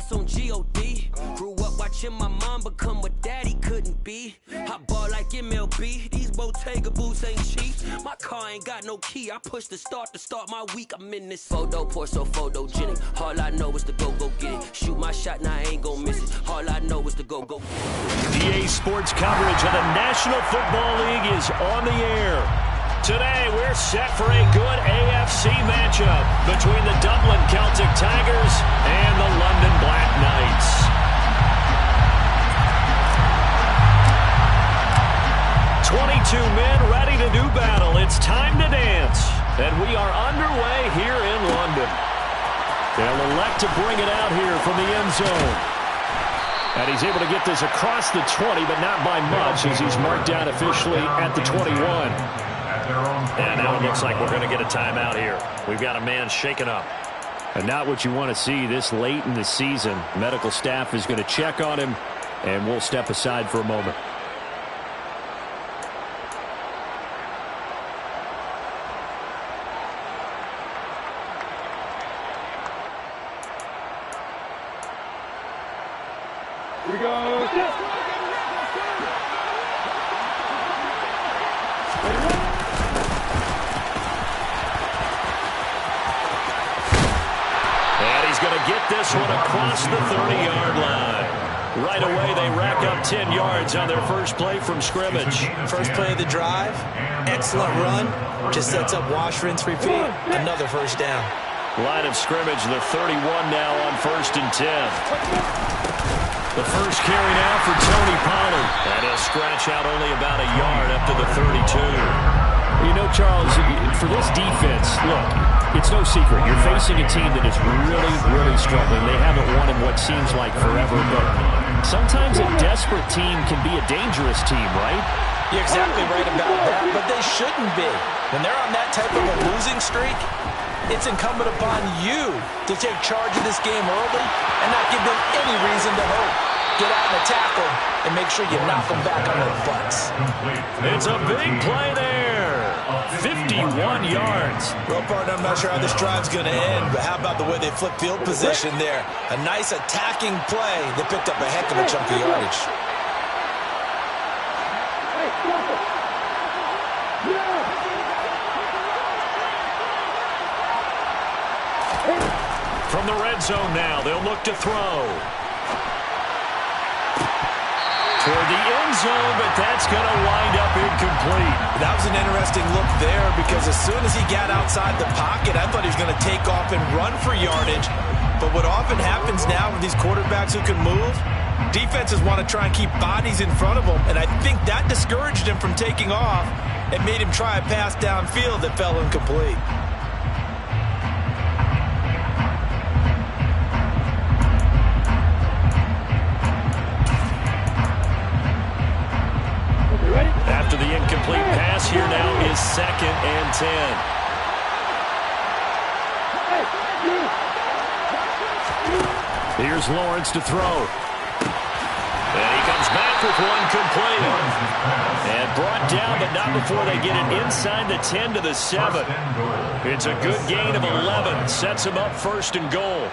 focus on G.O.D. Grew up watching my mom become what daddy couldn't be. I ball like MLB, these Bottega boots ain't cheap. My car ain't got no key, I push the start to start my week. I'm in this photo, pour so photogenic. All I know is to go get it. Shoot my shot, now I ain't gon' miss it. All I know is to go get it. EA Sports coverage of the National Football League is on the air. Today, we're set for a good AFC matchup between the Dublin Celtic Tigers and the London Black Knights. "22 men ready to do battle. It's time to dance." And we are underway here in London. They'll elect to bring it out here from the end zone. And he's able to get this across the 20, but not by much, as he's marked down officially at the 21. And now it looks like we're going to get a timeout here. We've got a man shaken up. And not what you want to see this late in the season. Medical staff is going to check on him, and we'll step aside for a moment. Here we go. Going to get this one across the 30-yard line. Right away, they rack up 10 yards on their first play from scrimmage. First play of the drive, excellent run. Just sets up wash, rinse, repeat. Another first down. Line of scrimmage, the 31 now on 1st and 10. The first carry now for Tony Pollard. And he'll scratch out only about a yard up to the 32. You know, Charles, for this defense, look, it's no secret. You're facing a team that is really, really struggling. They haven't won in what seems like forever, but sometimes a desperate team can be a dangerous team, right? You're exactly right about that, but they shouldn't be. When they're on that type of a losing streak, it's incumbent upon you to take charge of this game early and not give them any reason to hope. Get out and attack them and make sure you knock them back on their butts. It's a big play there. 51 yards. Well, partner, I'm not sure how this drive's going to end, but how about the way they flip field position there? A nice attacking play. They picked up a heck of a chunk of yardage. From the red zone now, they'll look to throw. Toward the end zone, but that's going to wind up incomplete. That was an interesting look there because as soon as he got outside the pocket, I thought he was going to take off and run for yardage. But what often happens now with these quarterbacks who can move, defenses want to try and keep bodies in front of them, and I think that discouraged him from taking off and made him try a pass downfield that fell incomplete. After the incomplete pass, here now is 2nd and 10. Here's Lawrence to throw. And he comes back with one complete. And brought down, but not before they get it inside the 10 to the 7. It's a good gain of 11. Sets him up 1st and goal.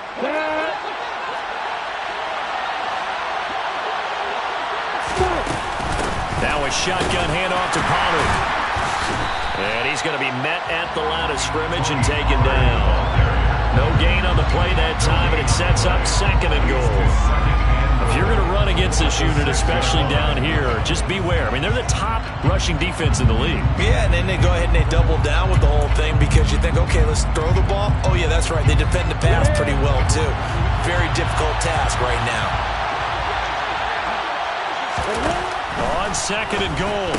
Now a shotgun handoff to Pollard. And he's going to be met at the line of scrimmage and taken down. No gain on the play that time, and it sets up 2nd and goal. If you're going to run against this unit, especially down here, just beware. I mean, they're the top rushing defense in the league. Yeah, and then they go ahead and they double down with the whole thing because you think, okay, let's throw the ball. Oh, yeah, that's right. They defend the pass pretty well, too. Very difficult task right now. On 2nd and goal,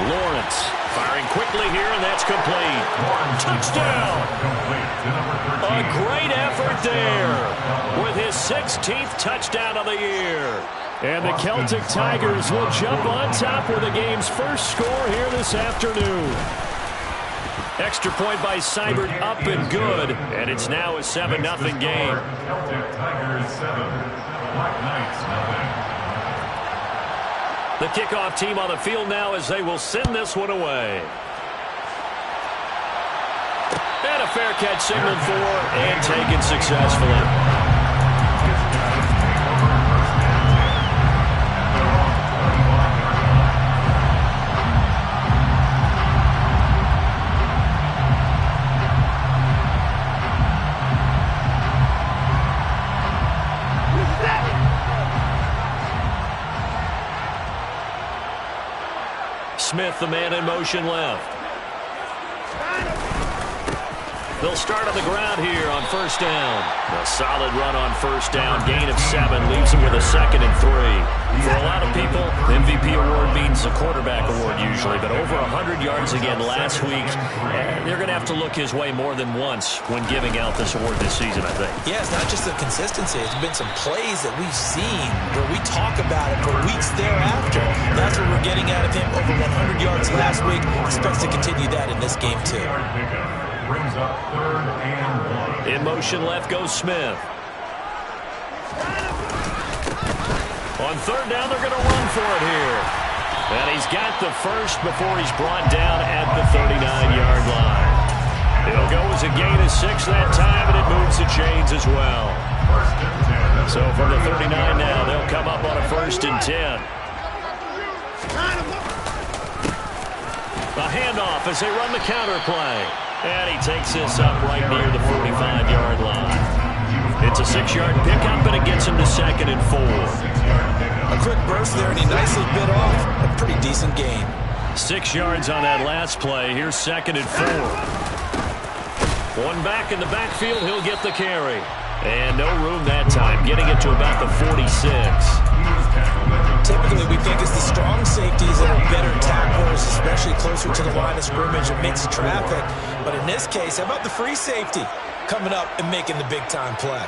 Lawrence firing quickly here, and that's complete. Touchdown! A great effort there with his 16th touchdown of the year. And the Celtic Tigers will jump on top with the game's first score here this afternoon. Extra point by Seibert up and good, and it's now a 7-0 game. Celtic Tigers 7, Black Knights 0. The kickoff team on the field now as they will send this one away. And a fair catch signaled for and taken successfully. Smith, the man in motion left. They'll start on the ground here on first down. A solid run on first down. Gain of 7 leaves them with a 2nd and 3. For a lot of people, MVP award means a quarterback award usually, but over 100 yards again last week. They're going to have to look his way more than once when giving out this award this season, I think. Yeah, it's not just the consistency. It's been some plays that we've seen where we talk about it for weeks thereafter. That's what we're getting out of him. Over 100 yards last week. Expects to continue that in this game, too. Brings up 3rd and 1. In motion left goes Smith. On 3rd down, they're going to run for it here. And he's got the first before he's brought down at the 39-yard line. It'll go as a gain of 6 that time, and it moves the chains as well. So from the 39 now, they'll come up on a 1st and 10. A handoff as they run the counter play. And he takes this up right near the 45-yard line. It's a 6-yard pickup, and it gets him to 2nd and 4. A quick burst there, and he nicely bit off a pretty decent gain. 6 yards on that last play. Here's 2nd and 4. One back in the backfield. He'll get the carry. And no room that time, getting it to about the 46. Typically, we think it's the strong safeties that are better tacklers, especially closer to the line of scrimmage and mixed traffic. But in this case, how about the free safety coming up and making the big-time play?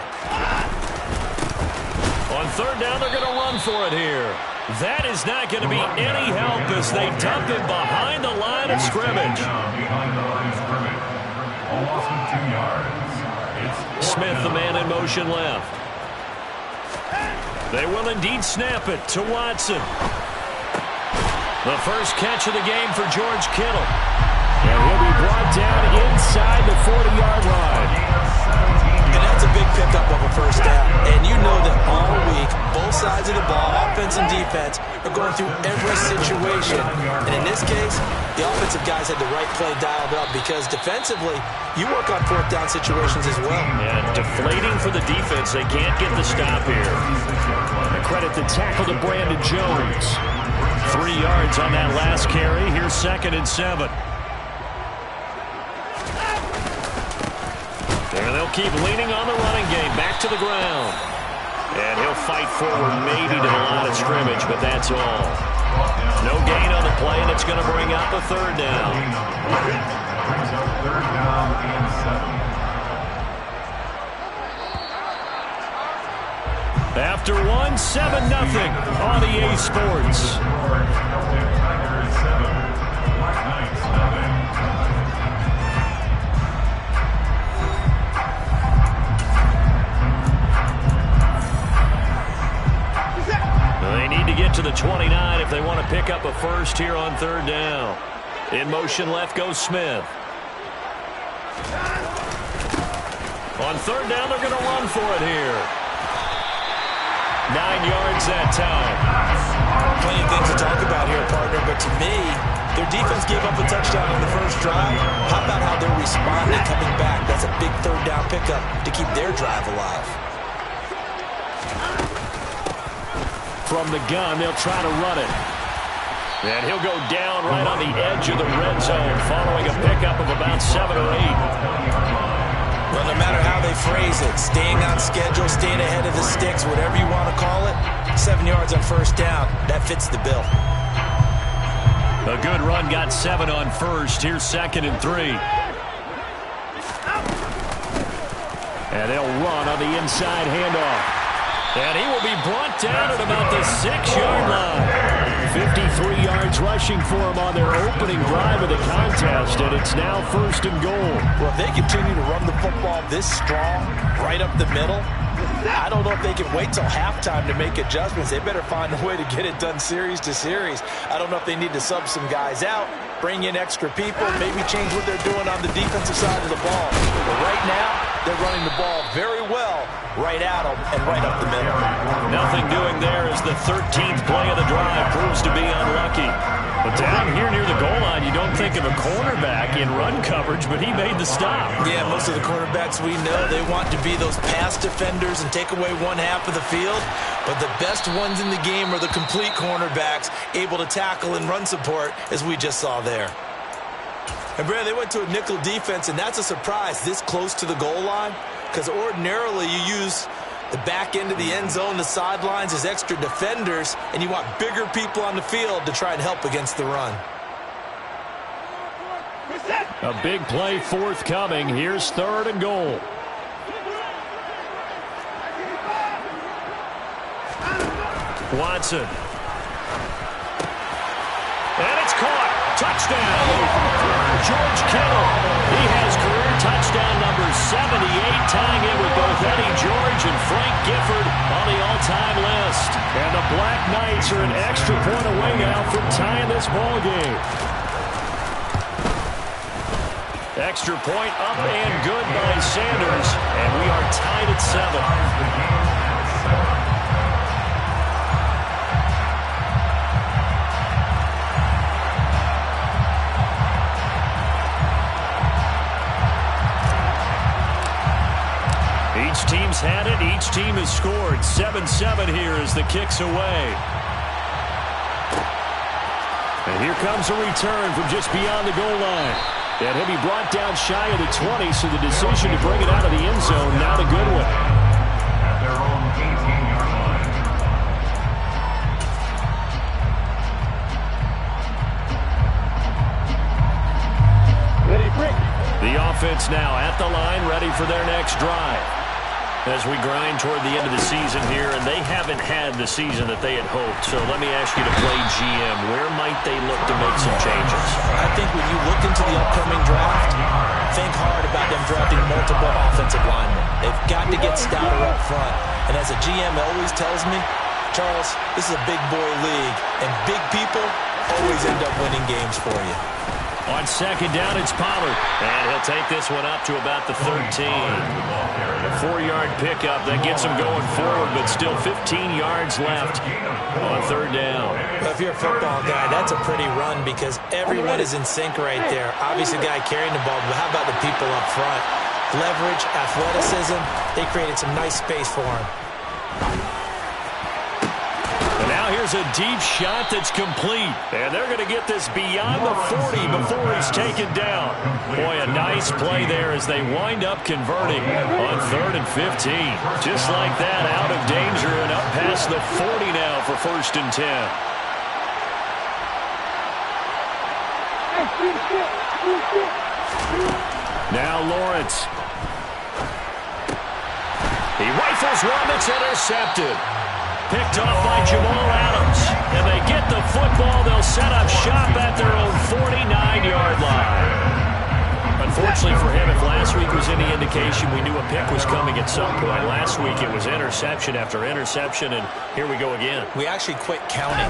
On 3rd down, they're going to run for it here. That is not going to be any help as they dump him behind the line of scrimmage. Smith, the man in motion left. They will indeed snap it to Watson. The first catch of the game for George Kittle. And he'll be brought down inside the 40-yard line. And that's a big pickup of a first down. And you know that all week, both sides of the ball, offense and defense, are going through every situation. And in this case, the offensive guys had the right play dialed up because defensively, you work on 4th down situations as well. And deflating for the defense. They can't get the stop here. I credit the tackle to Brandon Jones. 3 yards on that last carry. Here's 2nd and 7. And they'll keep leaning on the running game. Back to the ground. And he'll fight forward maybe to the line of scrimmage, but that's all. No gain on the play, and it's going to bring up a 3rd down. Brings up 3rd down and 7. After 7-0 on EA Sports. Tigers 7, Black Knights 9. They need to get to the 29 if they want to pick up a first here on 3rd down. In motion left goes Smith. On 3rd down, they're going to run for it here. 9 yards that time. Plenty of things to talk about here, partner, but to me, their defense gave up a touchdown on the first drive. How about how they're responding, coming back? That's a big 3rd down pickup to keep their drive alive. From the gun, they'll try to run it. And he'll go down right on the edge of the red zone following a pickup of about 7 or 8. Well, no matter how they phrase it, staying on schedule, staying ahead of the sticks, whatever you want to call it, 7 yards on first down, that fits the bill. A good run got 7 on first. Here's 2nd and 3. And they'll run on the inside handoff. And he will be brought down at about the 6-yard line. 53 yards rushing for him on their opening drive of the contest, and it's now 1st and goal. Well, if they continue to run the football this strong, right up the middle, I don't know if they can wait till halftime to make adjustments. They better find a way to get it done series to series. I don't know if they need to sub some guys out, bring in extra people, maybe change what they're doing on the defensive side of the ball. But right now, they're running the ball very well right at them and right up the middle. Nothing doing there as the 13th play of the drive proves to be unlucky. But down here near the goal line, you don't think of a cornerback in run coverage, but he made the stop. Yeah, most of the cornerbacks we know, they want to be those pass defenders and take away one half of the field. But the best ones in the game are the complete cornerbacks, able to tackle and run support, as we just saw there. And Brad, they went to a nickel defense, and that's a surprise this close to the goal line, because ordinarily you use the back end of the end zone, the sidelines as extra defenders, and you want bigger people on the field to try and help against the run. A big play forthcoming. Here's 3rd and goal. Watson. And it's caught. Touchdown. George Kittle. He has career touchdown number 78, tying it with both Eddie George and Frank Gifford on the all-time list. And the Black Knights are an extra point away now from tying this ball game. Extra point up and good by Sanders. And we are tied at 7. Each team's had it. Each team has scored. 7-7 here as the kick's away. And here comes a return from just beyond the goal line. And he'll be brought down shy of the 20, so the decision to bring it out of the end zone, not a good one. At their own 18-yard line. The offense now at the line, ready for their next drive. As we grind toward the end of the season here, and they haven't had the season that they had hoped. So let me ask you to play GM. Where might they look to make some changes? I think when you look into the upcoming draft, think hard about them drafting multiple offensive linemen. They've got to get stouter up front. And as a GM always tells me, Charles, this is a big boy league, and big people always end up winning games for you. On 2nd down, it's Pollard. And he'll take this one up to about the 13. A 4-yard pickup that gets him going forward, but still 15 yards left on 3rd down. Well, if you're a football guy, that's a pretty run because everyone is in sync right there. Obviously, the guy carrying the ball, but how about the people up front? Leverage, athleticism, they created some nice space for him. And now here's a deep shot that's complete. And they're going to get this beyond the 40 before he's taken down. Boy, a nice play there as they wind up converting on 3rd and 15. Just like that, out of danger and up past the 40 now for 1st and 10. Now Lawrence. He rifles one that's intercepted. Picked off by Jamal Adams. And they get the football. They'll set up shop at their own 49-yard line. Unfortunately for him, if last week was any indication, we knew a pick was coming at some point. Last week it was interception after interception, and here we go again. We actually quit counting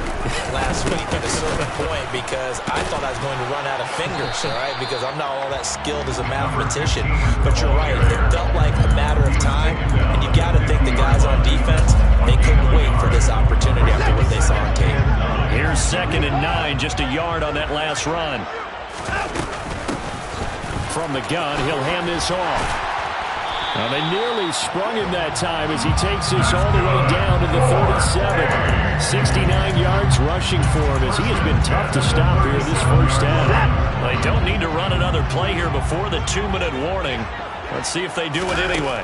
last week at a certain point because I thought I was going to run out of fingers, all right, because I'm not all that skilled as a mathematician. But you're right, it felt like a matter of time, and you got to think the guys on defense, they couldn't wait for this opportunity after what they saw on tape. Here's 2nd and 9, just a yard on that last run. From the gun, he'll hand this off. Now they nearly sprung him that time as he takes this all the way down to the 37. 69 yards rushing for him as he has been tough to stop here this first half. They don't need to run another play here before the 2-minute warning. Let's see if they do it anyway.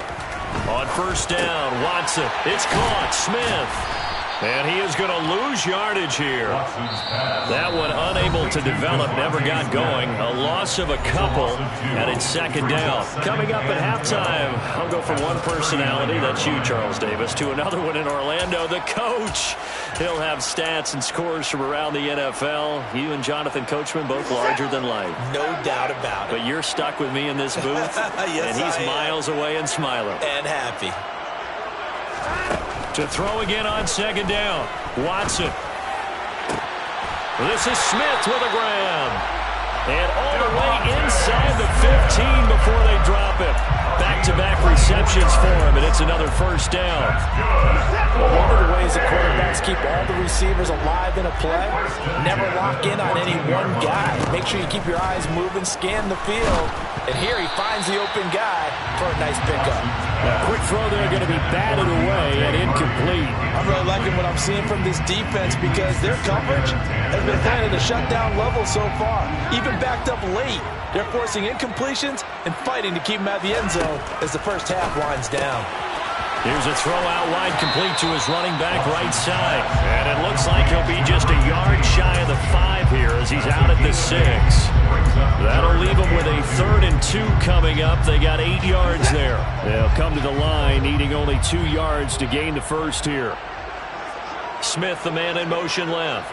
On 1st down, Watson. It's caught. Smith. And he is going to lose yardage here. That one unable to develop, never got going. A loss of a couple, and it's 2nd down. Coming up at halftime, I'll go from one personality, that's you, Charles Davis, to another one in Orlando, the coach. He'll have stats and scores from around the NFL. You and Jonathan Coachman, both larger than life. No doubt about it. But you're stuck with me in this booth, yes, and he's miles away and smiling. And happy. To throw again on 2nd down. Watson. This is Smith with a grab. And all the way inside the 15 before they drop him. Back-to-back receptions for him, and it's another 1st down. Well, one of the ways the quarterbacks to keep all the receivers alive in a play. Never lock in on any one guy. Make sure you keep your eyes moving, scan the field. And here he finds the open guy for a nice pickup. A quick throw there going to be batted away and incomplete. I'm really liking what I'm seeing from this defense because their coverage has been playing at a shutdown level so far. Even backed up late, they're forcing incompletions and fighting to keep him out of the end zone as the first half winds down. Here's a throw out wide, complete to his running back right side. And it looks like he'll be just a yard shy of the 5 here as he's out at the 6. That'll leave him with a 3rd and 2 coming up. They got 8 yards there. They'll come to the line needing only 2 yards to gain the first here. Smith, the man in motion left.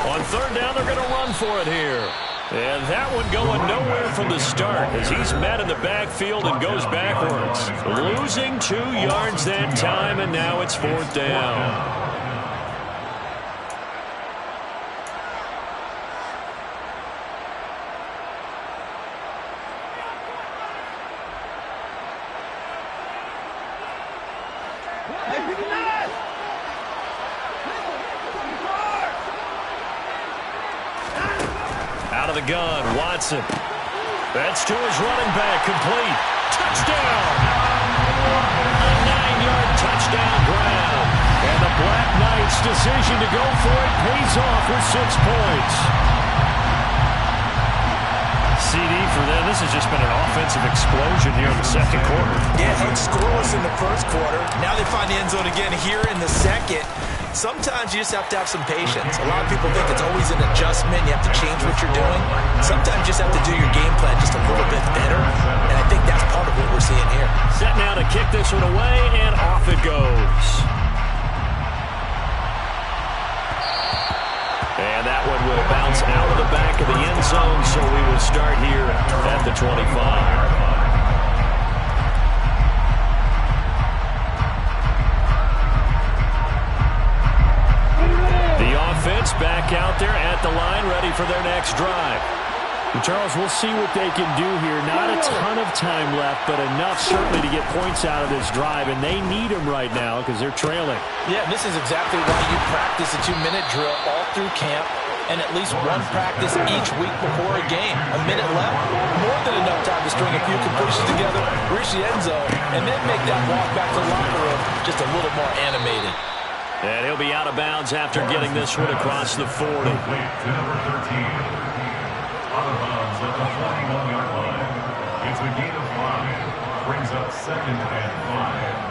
On 3rd down, they're going to run for it here. And that one going nowhere from the start as he's met in the backfield and goes backwards. Losing 2 yards that time, and now it's 4th down. Out of the gun, Watson. That's to his running back, complete. Touchdown! A 9-yard touchdown grab. And the Black Knights' decision to go for it pays off with 6 points. CD for them, this has just been an offensive explosion here in the second quarter. Yeah, held scoreless in the first quarter. Now they find the end zone again here in the second. Sometimes you just have to have some patience. A lot of people think it's always an adjustment. You have to change what you're doing. Sometimes you just have to do your game plan just a little bit better. And I think that's part of what we're seeing here. Set now to kick this one away, and off it goes. And that one will bounce out of the back of the end zone, so we will start here at the 25. Offense back out there at the line, ready for their next drive. And Charles, we'll see what they can do here. Not a ton of time left, but enough certainly to get points out of this drive, and they need them right now because they're trailing. Yeah, this is exactly why you practice a 2-minute drill all through camp and at least one practice each week before a game. A minute left, more than enough time to string a few completions together, reach the end zone, and then make that walk back to the locker room just a little more animated. And he'll be out of bounds after getting this one across the 40. To number 13. Out of bounds at the 41-yard line. It's a gain of 5. Brings up 2nd and 5.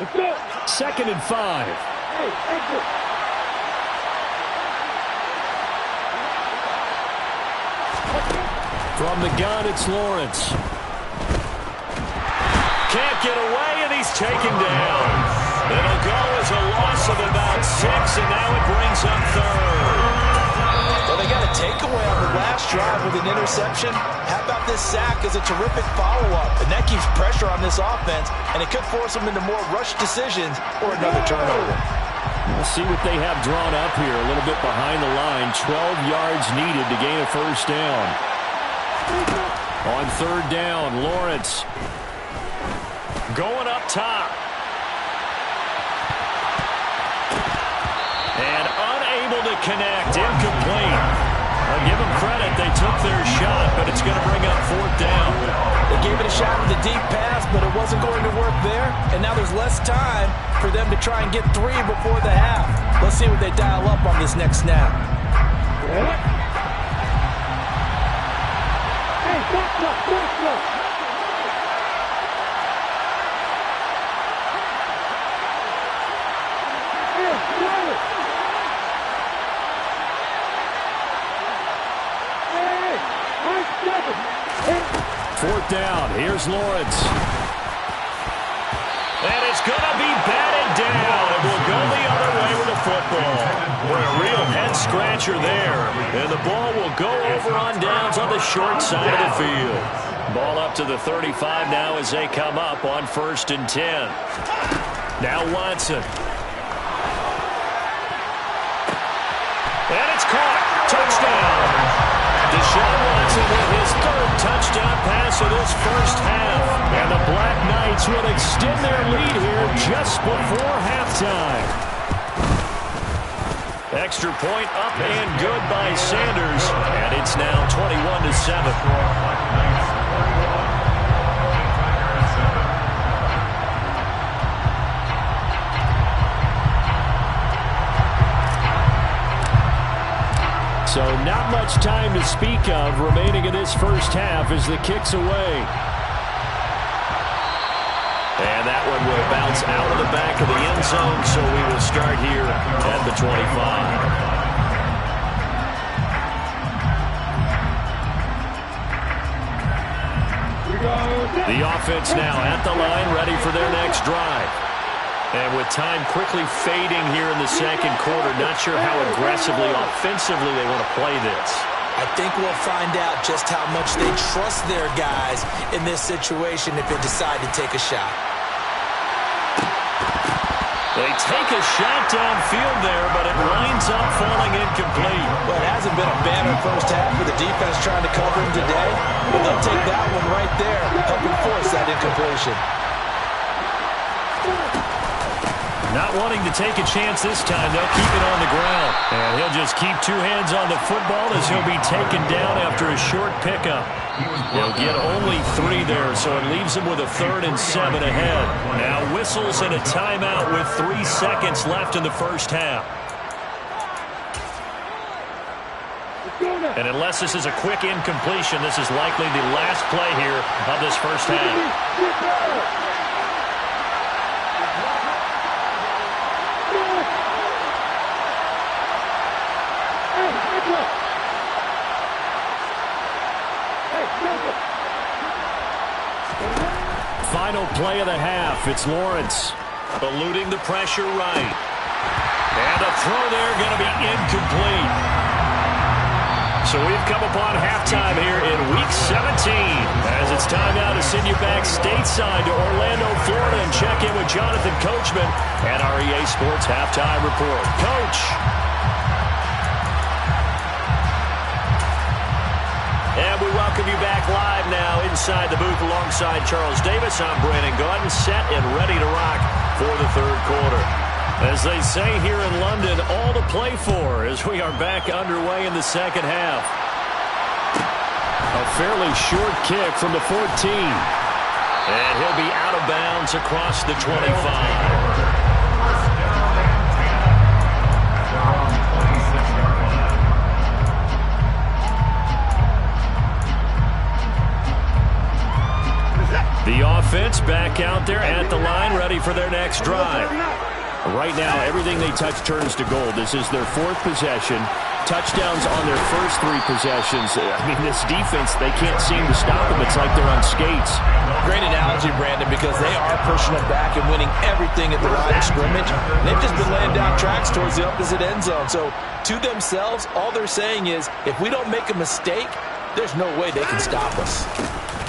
Let's go. 2nd and 5. Hey, exit. From the gun, it's Lawrence. Can't get away, and he's taken down. It'll go as a loss of about 6, and now it brings up 3rd. Well, they got a takeaway on the last drive with an interception. How about this sack as a terrific follow-up? And that keeps pressure on this offense, and it could force them into more rushed decisions or another turnover. We'll see what they have drawn up here. A little bit behind the line. 12 yards needed to gain a first down. On 3rd down, Lawrence. Going up top. And unable to connect. Incomplete. I'll give them credit. They took their shot, but it's going to bring up 4th down. They gave it a shot with the deep pass, but it wasn't going to work there. And now there's less time for them to try and get 3 before the half. Let's see what they dial up on this next snap. Hey, back up. Fourth down. Here's Lawrence. And it's going to be batted down. It will go the other way with the football. Boy, a real head-scratcher there. And the ball will go over on downs on the short side of the field. Ball up to the 35 now as they come up on 1st and 10. Now Watson. And it's caught. Touchdown. Deshaun Watson with his 3rd touchdown pass of this first half. And the Black Knights will extend their lead here just before halftime. Extra point up and good by Sanders. And it's now 21-7. So not much time to speak of remaining in this first half as the kick's away. And that one will bounce out of the back of the end zone, so we will start here at the 25. The offense now at the line, ready for their next drive. And with time quickly fading here in the second quarter, not sure how aggressively, offensively they want to play this. I think we'll find out just how much they trust their guys in this situation if they decide to take a shot. They take a shot downfield there, but it winds up falling incomplete. Well, it hasn't been a banner first half for the defense trying to cover him today, but they'll take that one right there, helping force that incompletion. Not wanting to take a chance this time, they'll keep it on the ground. And he'll just keep two hands on the football as he'll be taken down after a short pickup. He'll get only 3 there, so it leaves him with a 3rd and 7 ahead. Now whistles and a timeout with 3 seconds left in the first half. And unless this is a quick incompletion, this is likely the last play here of this first half. Final play of the half. It's Lawrence eluding the pressure right. And a throw there going to be incomplete. So we've come upon halftime here in Week 17. As it's time now to send you back stateside to Orlando, Florida, and check in with Jonathan Coachman and our EA Sports Halftime Report. Coach. And we welcome you back live now inside the booth alongside Charles Davis. I'm Brandon Gaudin, set and ready to rock for the third quarter. As they say here in London, all to play for as we are back underway in the second half. A fairly short kick from the 14. And he'll be out of bounds across the 25. The offense back out there at the line, ready for their next drive. Right now, everything they touch turns to gold. This is their 4th possession. Touchdowns on their first 3 possessions. I mean, this defense, they can't seem to stop them. It's like they're on skates. Great analogy, Brandon, because they are pushing it back and winning everything at the line of scrimmage. They've just been laying down tracks towards the opposite end zone. So, to themselves, all they're saying is, if we don't make a mistake, there's no way they can stop us.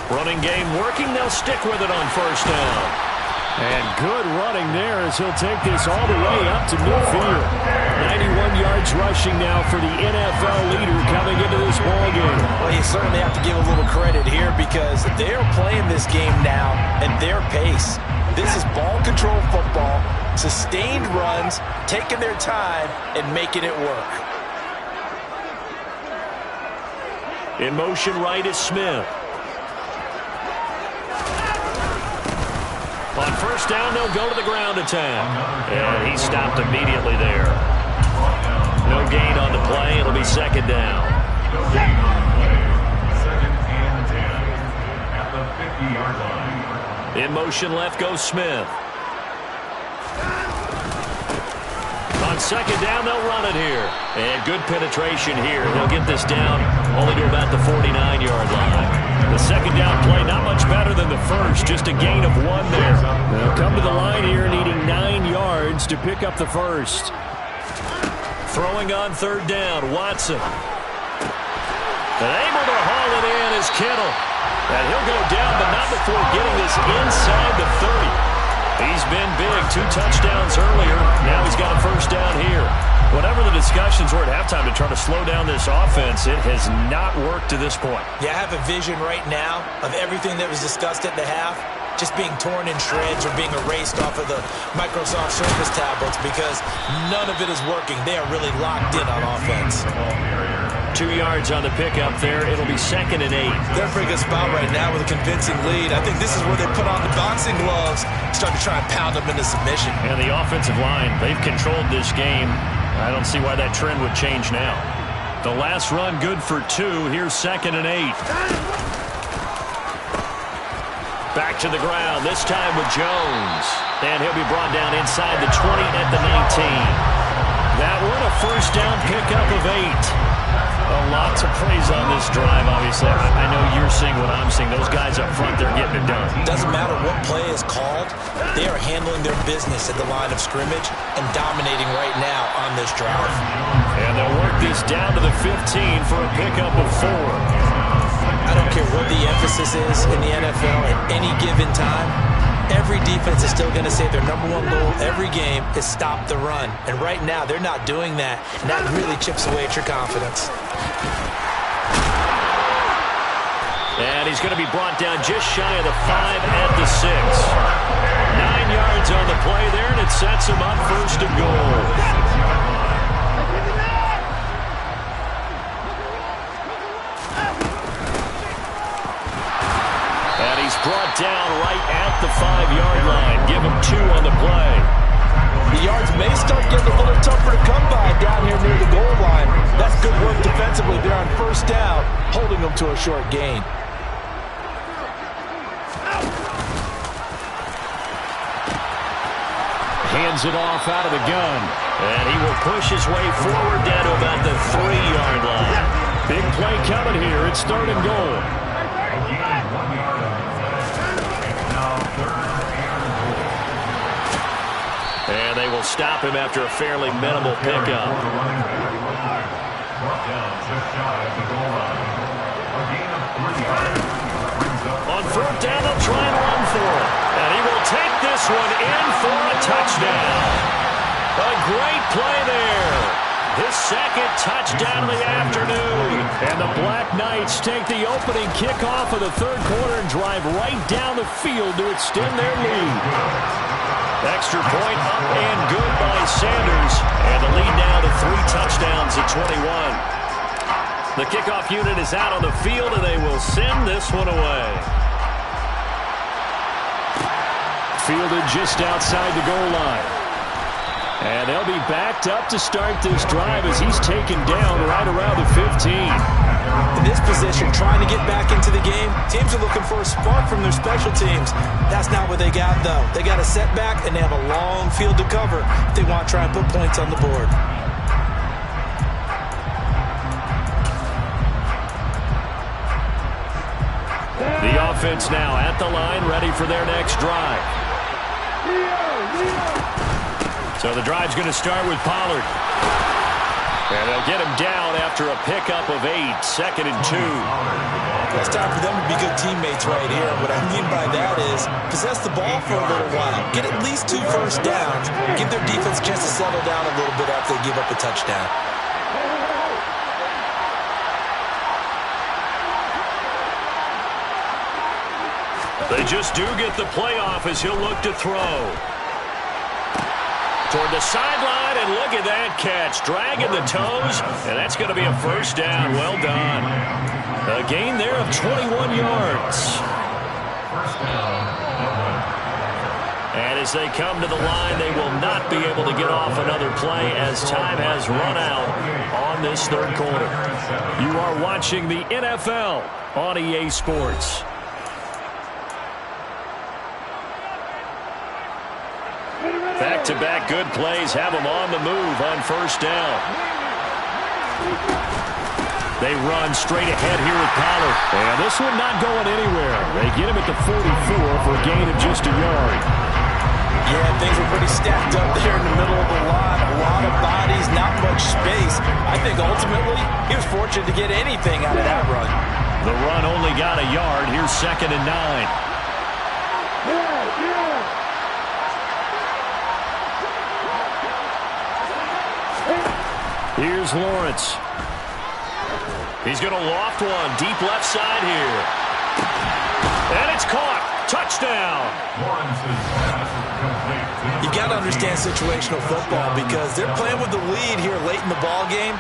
Running game working. They'll stick with it on first down. And good running there as he'll take this all the way up to midfield. 91 yards rushing now for the NFL leader coming into this ballgame. Well, you certainly have to give a little credit here because they're playing this game now at their pace. This is ball control football, sustained runs, taking their time, and making it work. In motion right is Smith. On first down, they'll go to the ground attack. And he stopped immediately there. No gain on the play. It'll be second down. Second and 10 at the 50-yard line. In motion left goes Smith. On second down, they'll run it here. And good penetration here. They'll get this down only to about the 49-yard line. The second down play, not much better than the first. Just a gain of 1 there. They'll come to the line here needing 9 yards to pick up the first. Throwing on third down, Watson. And able to haul it in is Kittle. And he'll go down, but not before getting this inside the 30. He's been big. 2 touchdowns earlier. Now he's got a first down here. Whatever the discussions were at halftime to try to slow down this offense, it has not worked to this point. Yeah, I have a vision right now of everything that was discussed at the half just being torn in shreds or being erased off of the Microsoft Surface tablets because none of it is working. They are really locked in on offense. 2 yards on the pickup there. It'll be 2nd and 8. They're in a pretty good spot right now with a convincing lead. I think this is where they put on the boxing gloves, start to try and pound them into submission. And the offensive line, they've controlled this game. I don't see why that trend would change now. The last run good for 2. Here's 2nd and 8. Back to the ground, this time with Jones. And he'll be brought down inside the 20 at the 19. That one a first down pickup of 8. A lot to praise on this drive, obviously. I know you're seeing what I'm seeing. Those guys up front, they're getting it done. Doesn't matter what play is called. They are handling their business at the line of scrimmage and dominating right now on this drive. And they'll work this down to the 15 for a pickup of 4. I don't care what the emphasis is in the NFL at any given time. Every defense is still going to say their #1 goal every game is stop the run. And right now, they're not doing that. And that really chips away at your confidence. And he's going to be brought down just shy of the 5 at the 6. 9 yards on the play there, and it sets him up 1st and goal. Brought down right at the 5-yard line. Give him 2 on the play. The yards may start getting a little tougher to come by down here near the goal line. That's good work defensively there on 1st down, holding them to a short gain. Hands it off out of the gun. And he will push his way forward down to about the 3-yard line. Big play coming here. It's 3rd and goal. And they will stop him after a fairly minimal pickup. On 4th down, they'll try and run for it. And he will take this one in for a touchdown. A great play there. His 2nd touchdown of the afternoon. And the Black Knights take the opening kickoff of the 3rd quarter and drive right down the field to extend their lead. Extra point up and good by Sanders. And the lead now to 3 touchdowns at 21. The kickoff unit is out on the field, and they will send this one away. Fielded just outside the goal line. And they'll be backed up to start this drive as he's taken down right around the 15. In this position, trying to get back into the game, teams are looking for a spark from their special teams. That's not what they got, though. They got a setback, and they have a long field to cover if they want to try and put points on the board. The offense now at the line, ready for their next drive. So the drive's going to start with Pollard. And they'll get him down after a pickup of 8, 2nd and 2. It's time for them to be good teammates right here. What I mean by that is possess the ball for a little while. Get at least 2 first downs. Give their defense a chance to settle down a little bit after they give up a touchdown. They just do get the playoff as he'll look to throw. Toward the sideline, and look at that catch. Dragging the toes, and that's going to be a first down. Well done. A gain there of 21 yards. And as they come to the line, they will not be able to get off another play as time has run out on this 3rd quarter. You are watching the NFL on EA Sports. Back-to-back good plays have them on the move on 1st down. They run straight ahead here with Pollard. And this one not going anywhere. They get him at the 44 for a gain of just a yard. Yeah, things were pretty stacked up there in the middle of the line. A lot of bodies, not much space. I think ultimately he was fortunate to get anything out of that run. The run only got a yard. Here's 2nd and 9. Here's Lawrence. He's going to loft one. Deep left side here. And it's caught. Touchdown. You got to understand situational football because they're playing with the lead here late in the ball game.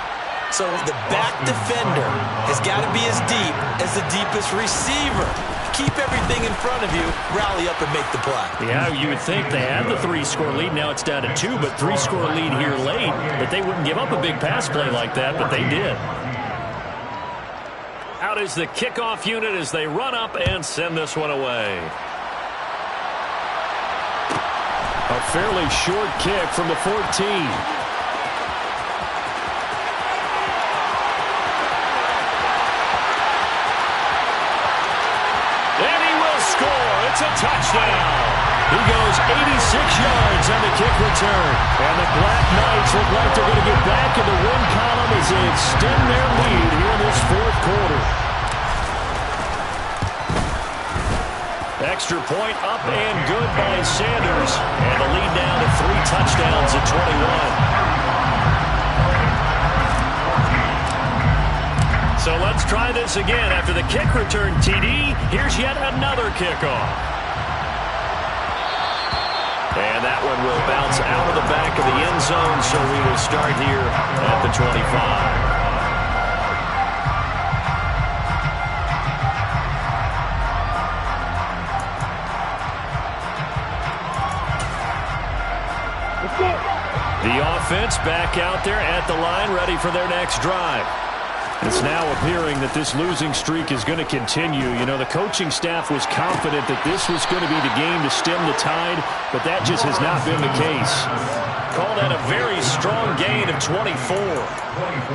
So the back defender has got to be as deep as the deepest receiver. Keep everything in front of you, rally up and make the play. Yeah, you would think they had the 3-score lead. Now it's down to 2, but 3-score lead here late. That they wouldn't give up a big pass play like that, but they did. Out is the kickoff unit as they run up and send this one away. A fairly short kick from the 14. It's a touchdown. He goes 86 yards on the kick return. And the Black Knights look like they're going to get back in the win column as they extend their lead here in this fourth quarter. Extra point up and good by Sanders. And the lead down to 3 touchdowns at 21. So let's try this again. After the kick return TD, here's yet another kickoff. And that one will bounce out of the back of the end zone, so we will start here at the 25. The offense back out there at the line, ready for their next drive. It's now appearing that this losing streak is going to continue. You know, the coaching staff was confident that this was going to be the game to stem the tide, but that just has not been the case. Call that a very strong gain of 24.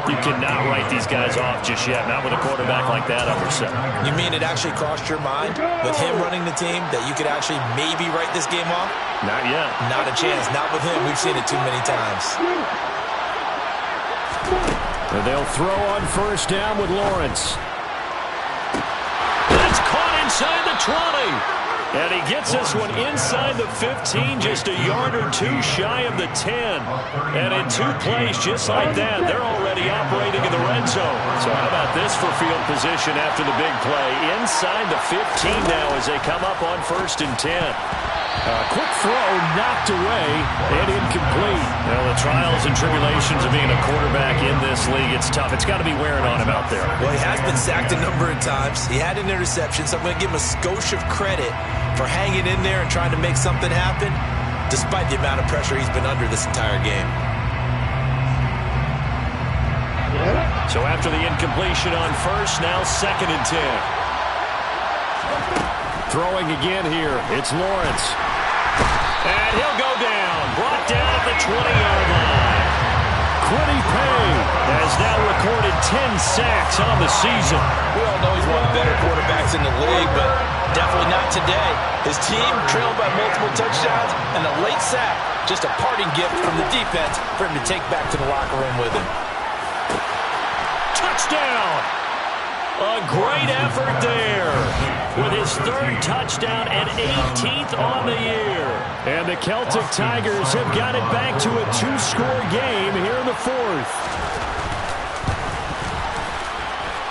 You cannot write these guys off just yet, not with a quarterback like that under center. You mean it actually crossed your mind with him running the team that you could actually maybe write this game off? Not yet. Not a chance. Not with him. We've seen it too many times. And they'll throw on first down with Lawrence. That's caught inside the 20. And he gets this one inside the 15, just a yard or 2 shy of the 10. And in 2 plays just like that, they're already operating in the red zone. So how about this for field position after the big play? Inside the 15 now as they come up on first and 10. Quick throw knocked away and incomplete. Well, the trials and tribulations of being a quarterback in this league, it's tough. It's got to be wearing on him out there. Well, he has been sacked a number of times. He had an interception, so I'm going to give him a skosh of credit for hanging in there and trying to make something happen, despite the amount of pressure he's been under this entire game. So after the incompletion on first, now second and 10. Throwing again here, it's Lawrence. And he'll go down, brought down at the 20-yard line. Quiddy Pay has now recorded 10 sacks on the season. We all know he's one of the better quarterbacks in the league, but definitely not today. His team trailed by multiple touchdowns, and a late sack, just a parting gift from the defense for him to take back to the locker room with him. Touchdown! A great effort there with his 3rd touchdown and 18th on the year. And the Celtic Tigers have got it back to a 2-score game here in the 4th.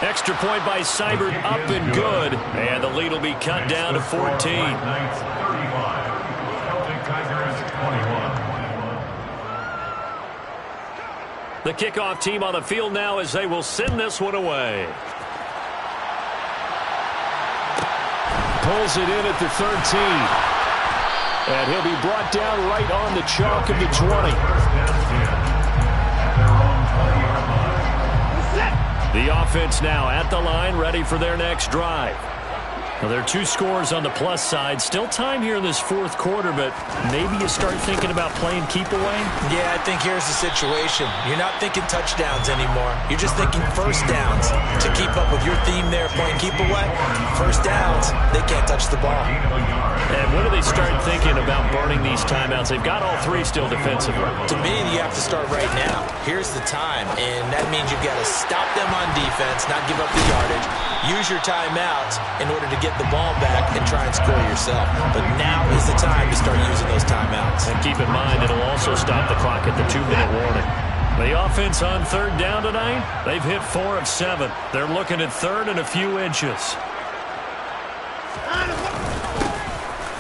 Extra point by Seibert up and good. And the lead will be cut down to 14. The kickoff team on the field now as they will send this one away. Pulls it in at the 13. And he'll be brought down right on the chalk of the 20. The offense now at the line, ready for their next drive. Now, there are 2 scores on the plus side. Still time here in this 4th quarter, but maybe you start thinking about playing keep away? Yeah, I think here's the situation. You're not thinking touchdowns anymore. You're just thinking first downs to keep up with your theme there, playing keep away. First downs, they can't touch the ball. And when do they start thinking about burning these timeouts? They've got all 3 still defensively. To me, you have to start right now. Here's the time, and that means you've got to stop them on defense, not give up the yardage, use your timeouts in order to get the ball back and try and score yourself. But now is the time to start using those timeouts. And keep in mind, it'll also stop the clock at the 2-minute warning. The offense on third down tonight, they've hit 4 of 7. They're looking at third and a few inches.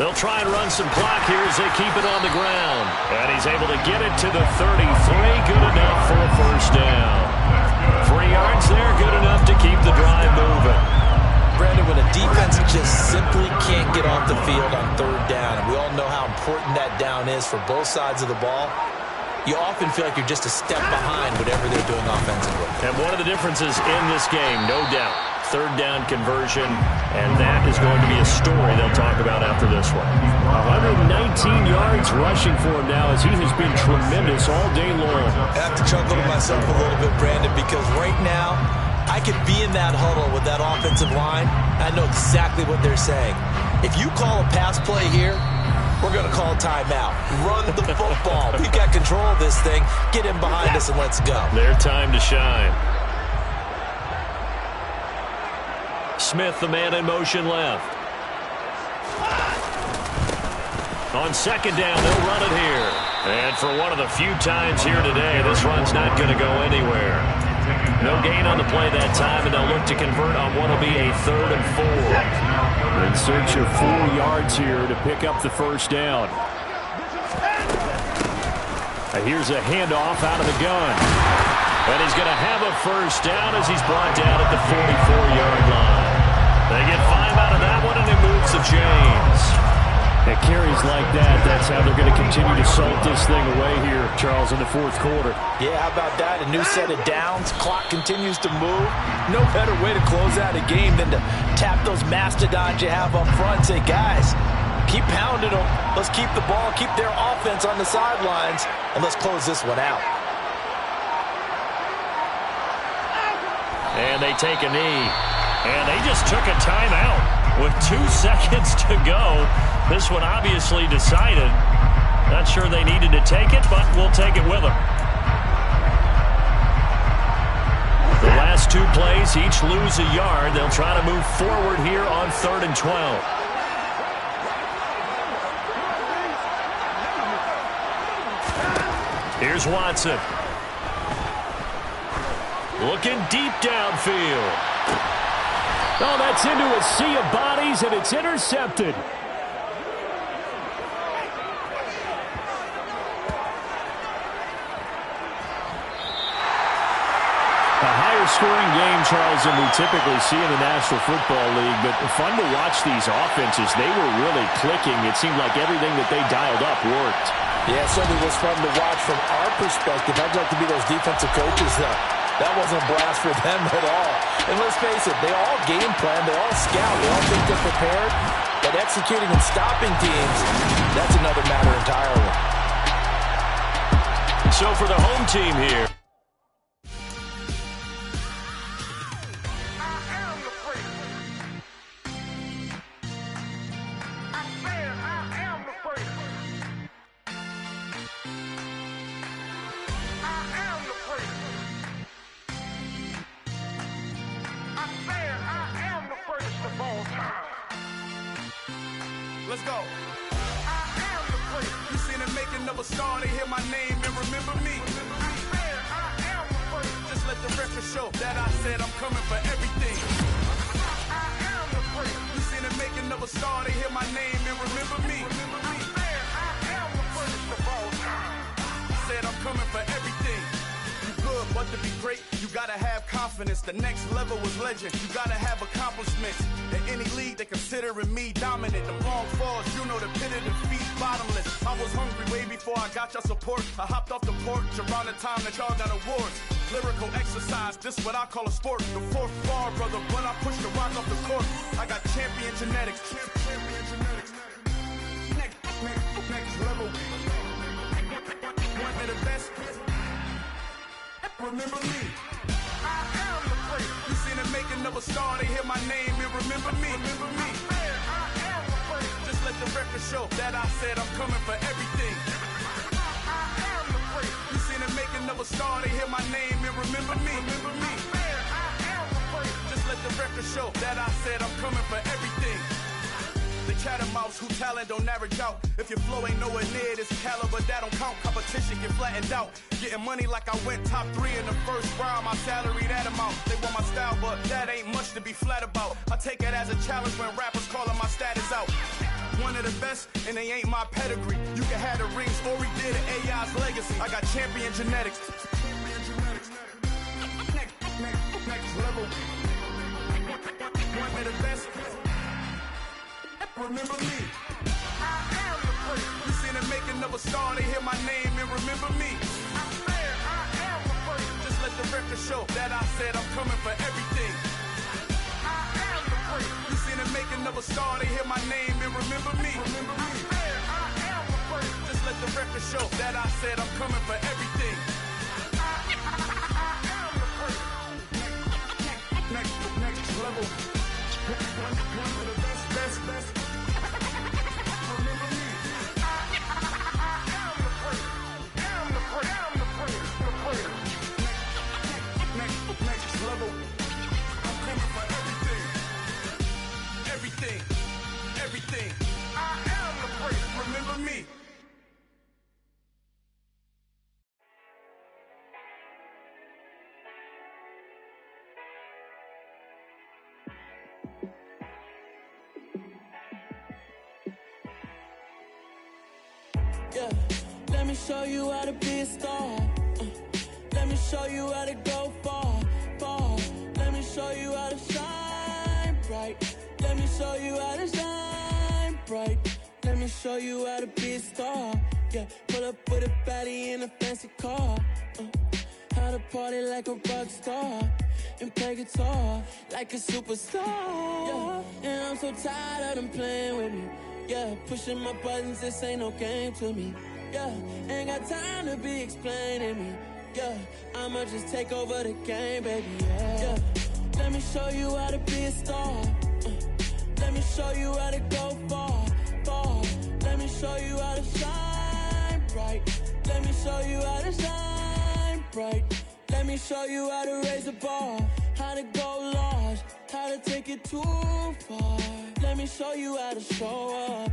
They'll try and run some clock here as they keep it on the ground. And he's able to get it to the 33. Good enough for a first down. 3 yards there, good enough to keep the drive moving. Brandon, when a defense just simply can't get off the field on third down, and we all know how important that down is for both sides of the ball, you often feel like you're just a step behind whatever they're doing offensively. And one of the differences in this game, no doubt, third down conversion, and that is going to be a story they'll talk about after this one. 119 yards rushing for him now as he has been tremendous all day long. I have to chuckle to myself a little bit, Brandon, because right now I could be in that huddle with that offensive line. I know exactly what they're saying. If you call a pass play here, we're going to call a timeout. Run the football. We've got control of this thing. Get in behind us and let's go. Their time to shine. Smith, the man in motion left. On second down, they'll run it here. And for one of the few times here today, this run's not going to go anywhere. No gain on the play that time, and they'll look to convert on what will be a 3rd and 4. In search of 4 yards here to pick up the first down. Here's a handoff out of the gun. And he's going to have a first down as he's brought down at the 44-yard line. They get 5 out of that one, and it moves the chains. At carries like that, that's how they're going to continue to salt this thing away here, Charles, in the 4th quarter. Yeah, how about that? A new set of downs. Clock continues to move. No better way to close out a game than to tap those mastodons you have up front. Say, guys, keep pounding them. Let's keep the ball, keep their offense on the sidelines, and let's close this one out. And they take a knee. And they just took a timeout with 2 seconds to go. This one obviously decided. Not sure they needed to take it, but we'll take it with them. The last 2 plays, each lose a yard. They'll try to move forward here on 3rd and 12. Here's Watson. Looking deep downfield. Oh, that's into a sea of bodies, and it's intercepted. A higher-scoring game, Charles, than we typically see in the National Football League, but fun to watch these offenses. They were really clicking. It seemed like everything that they dialed up worked. Yeah, it certainly was fun to watch from our perspective. I'd like to be those defensive coaches, though. That wasn't a blast for them at all. And let's face it, they all game plan, they all scout, they all think they're prepared. But executing and stopping teams, that's another matter entirely. So for the home team here. Let's go. I am the place. You seen the making of a star, they hear my name and remember me. I am the place. Just let the record show that I said I'm coming for everything. I am the place. You seen the making of a star, they hear my name and remember me. I am the place of all time. Said I'm coming for everything. You good, but to be great, you gotta have confidence. The next level was legend. You gotta have accomplishments. In any league, they considering me dominant. The long falls, you know the pit of defeat, bottomless. I was hungry way before I got your support. I hopped off the porch around the time that y'all got awards. Lyrical exercise, this what I call a sport. The 4th bar, brother, when I push the rock off the court. I got champion genetics. Champion genetics. Next level. One of the best. Remember me. I am the place. You seen the making of a star, they hear my name and remember me. Remember me. I am the place. Just let the record show that I said I'm coming for everything. I am the place. You seen the making of a star, they hear my name and remember me. Remember me. I am the place. Just let the record show that I said I'm coming for everything. The Chattermouth rappers who talent don't average out. If your flow ain't nowhere near this caliber, that don't count. Competition get flattened out. Getting money like I went top 3 in the first round. My salary that amount. They want my style, but that ain't much to be flat about. I take it as a challenge when rappers calling my status out. One of the best, and they ain't my pedigree. You can have the rings, or we did it, AI's legacy. I got champion genetics. Next level. One of the best. Remember me. I am the first. You seen the making of a star, they hear my name and remember me. I swear I am the first. Just let the record show that I said I'm coming for everything. I am the first. You seen the making of a star, they hear my name and remember me. I swear I am the first. Just let the record show that I said I'm coming for everything. I am the first. Next level. One of the best. Remember me. I am the first. Am the first. Next level. I'm coming for everything. I am the first. Remember me. Yeah, let me show you how to be a star. Let me show you how to go far. Let me show you how to shine bright. Let me show you how to shine bright. Let me show you how to be a star. Yeah, pull up with a baddie in a fancy car. How to party like a rock star and play guitar like a superstar. Yeah, and I'm so tired of them playing with me. Yeah, pushing my buttons, this ain't no game to me. Yeah, ain't got time to be explaining me. Yeah, I'ma just take over the game, baby. Yeah, let me show you how to be a star. Let me show you how to go far. Let me show you how to shine bright. Let me show you how to shine bright. Let me show you how to raise the bar, how to go large, how to take it too far. Let me show you how to show up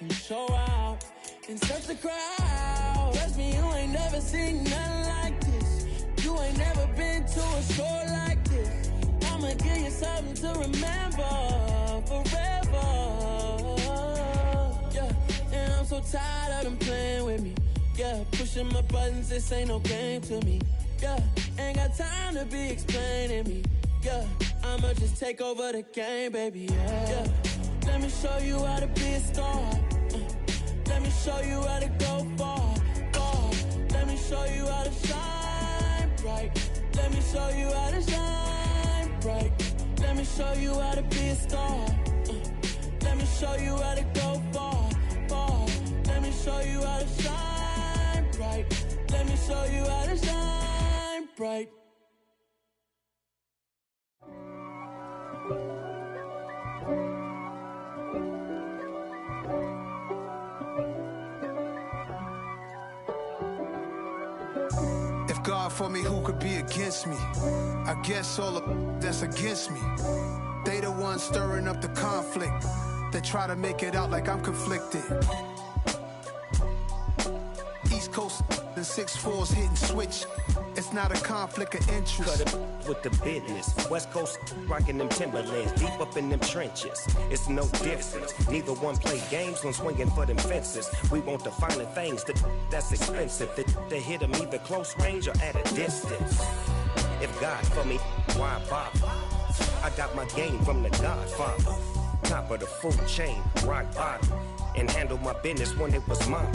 and show out and search the crowd. Trust me, you ain't never seen nothing like this. You ain't never been to a show like this. I'ma give you something to remember forever. Yeah, and I'm so tired of them playing with me. Yeah, pushing my buttons, this ain't no game to me. Yeah, ain't got time to be explaining me. Yeah, I'ma just take over the game, baby. Yeah, let me show you how to be a star. Let me show you how to go far. Let me show you how to shine bright. Let me show you how to shine bright. Let me show you how to be a star. Let me show you how to go far. Let me show you how to shine bright. Let me show you how to shine bright. If God for me, who could be against me? I guess all the that's against me. They the ones stirring up the conflict. They try to make it out like I'm conflicted. East Coast and 6'4's hitting switch. It's not a conflict of interest. Cut it with the business. West Coast rocking them Timberlands, deep up in them trenches. It's no difference. Neither one play games when swinging for them fences. We want the finer things that's expensive. They hit them either close range or at a distance. If God for me, why bother? I got my game from the Godfather. Top of the food chain, rock bottom, and handle my business when it was mine.